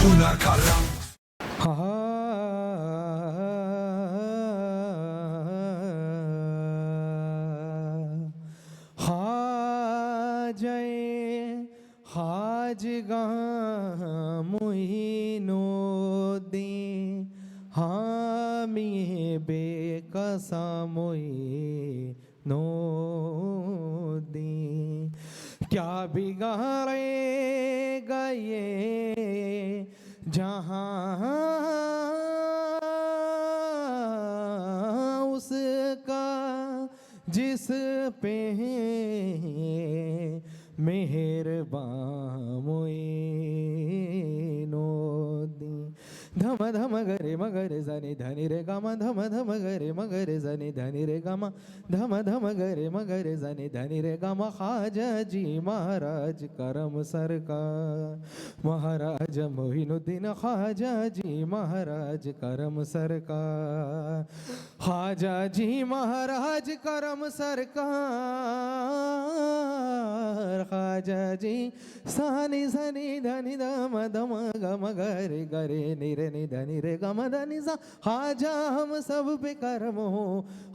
Tuna karam. जय हाज मुइनुद्दीन हामी बेकसा मुइनुद्दीन क्या बिगाड़े गए जहाँ उसका जिस पे मेहरबान मोइनुद्दीन धम धम गरे मगरे जनी धनी रे गमा धम धम गरे मगरे जनी धनी रे गमा धम धम गरे मगरे जनी धनी रे गमा ख्वाजा जी महाराज करम सरकार महाराज मोइनुद्दीन ख्वाजा जी महाराज करम सरकार ख्वाजा जी महाराज करम सरकार ख्वाजा जी सानी सनी धनी धम धम गम गरे गरे निरे नि धनी रे गम धनी सा ख्वाजा हम सब पे करम हो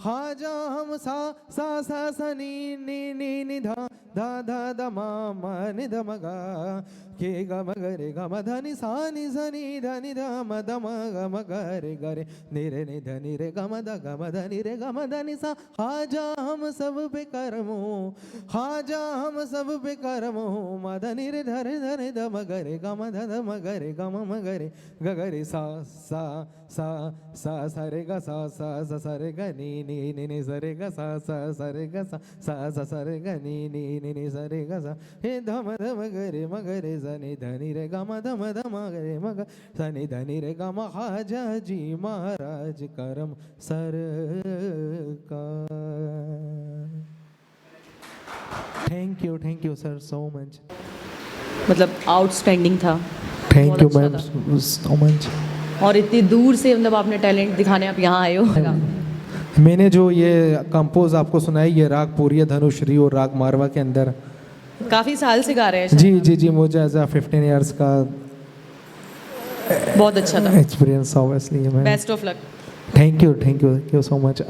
ख्वाजा हम सा सा सा सनी नी नी नि धा धा धा ध मा मा नि ध म गा के गम गरे गम धनी सा नि सनी धनी धम धम गम गरे गरे निरे नि धनी रे गम ध गम धनी रे गम धनी सा ख्वाजा हम सब पे करम हो ख्वाजा हम सब पे करम हो मदनी रे धरे धरे ध म गरे गम ध ध म गरे गम म गरे ग गरे सा सा सा सा सा रे ग सा सा सा सा रे ग नी नी नी नी सा रे ग सा सा सा रे ग सा सा सा सा रे ग नी नी नी नी सा रे ग सा हे धम धम गरे म गरे जनी धनी रे गम धम धम गरे म ग सनी धनी रे गम ख्वाजा जी महाराज करम सरकार thank you sir so much मतलब आउटस्टैंडिंग था। थैंक बहुत यू अच्छा मैम था। सो मच और इतनी दूर से मतलब आपने टैलेंट दिखाने आप यहाँ आए हो। मैंने जो ये कंपोज आपको सुनाई ये राग पूरी धनुश्री और राग मारवा के अंदर काफी साल से गा रहे हैं जी जी जी मुझे एज 15 इयर्स का बहुत अच्छा था। Experience obviously ma'am best of luck. Thank you so much